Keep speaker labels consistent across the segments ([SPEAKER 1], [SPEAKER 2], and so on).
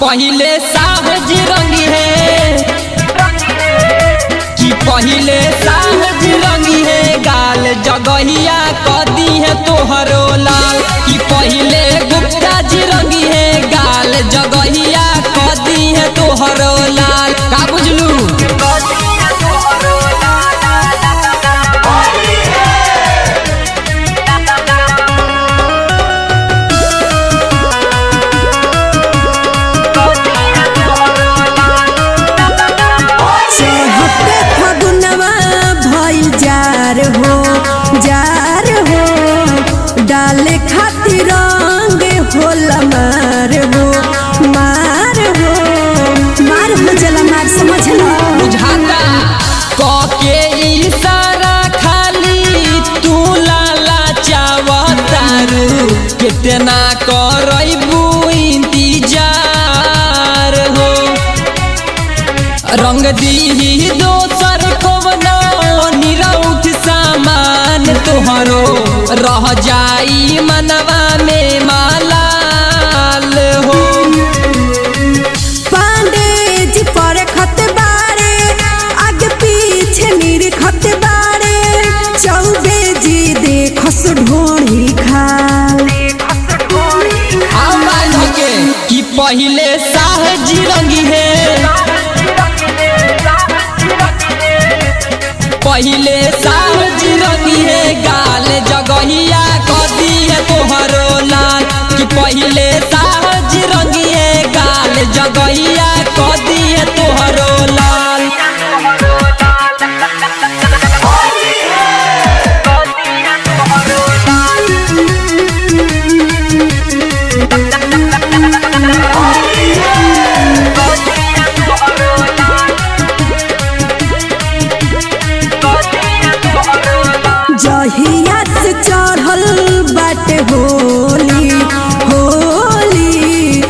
[SPEAKER 1] पहिले साहज रंगी है कि पहिले साहज रंगी है गाल जगहिया कदी है तोहरो लाल कि पहिले गुप्ता जी रंगी है गाल जगहिया कदी है तोहरो लाल का बुझलू।
[SPEAKER 2] डाले खातिर रंग होला मार हो जला मार समझला
[SPEAKER 1] बुझाता कके इशारा खाली तू लाला चावतारू कितना करबू इंतजार हो रंग दी दोसर कवनो निरौठ सामान तोहरो रह जाई मनवा में मालाल हो।
[SPEAKER 2] पांडे जी पर खत बारे आगे पीछे मेरे खत बारे चौबे जी देखस ढोड़ी खाल
[SPEAKER 1] कि पहिले साहज रंगी है पहिले साहज रंगी है गाल जगहिया कदी है तोहरो लाल कि पहिले साहज रंगी है गाल जगहिया कदी है तोहरो लाल।
[SPEAKER 2] जहिया से चढ़ल बाटे होली होली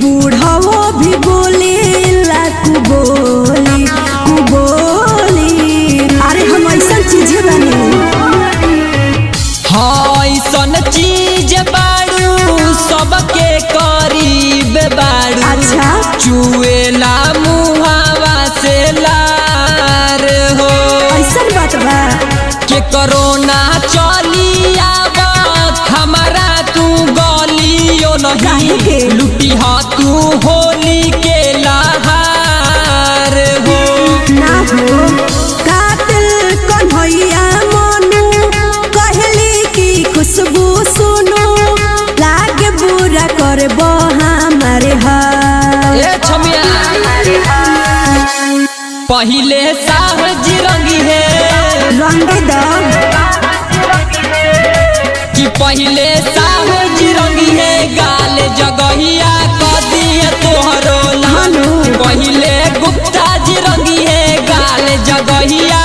[SPEAKER 2] बूढ़ो भी बोले ला कुबोली अरे हम ऐसा चीज बनी
[SPEAKER 1] हाँ ऐसन चीज बाड़ू सबके करीब बाड़ू
[SPEAKER 2] अच्छा
[SPEAKER 1] चुएला मुहावा से लार हो
[SPEAKER 2] ऐसा बात बा
[SPEAKER 1] के कोरोना चली आवत हमारा तू गलियो नहीं लुटी हा तू होली के लहार हो
[SPEAKER 2] ना हो कातिल कन्हैया मनु कहली की खुशबू सुनो लागे बुरा करबो हमारे हाल
[SPEAKER 1] ए छमिया पहिले साहज रंगी है
[SPEAKER 2] रंग द
[SPEAKER 1] कि पहिले साहज रंगी है गाल जगहिया कदी है तोहरो लाल पहिले गुप्ता जी रंगी है गाल जगहिया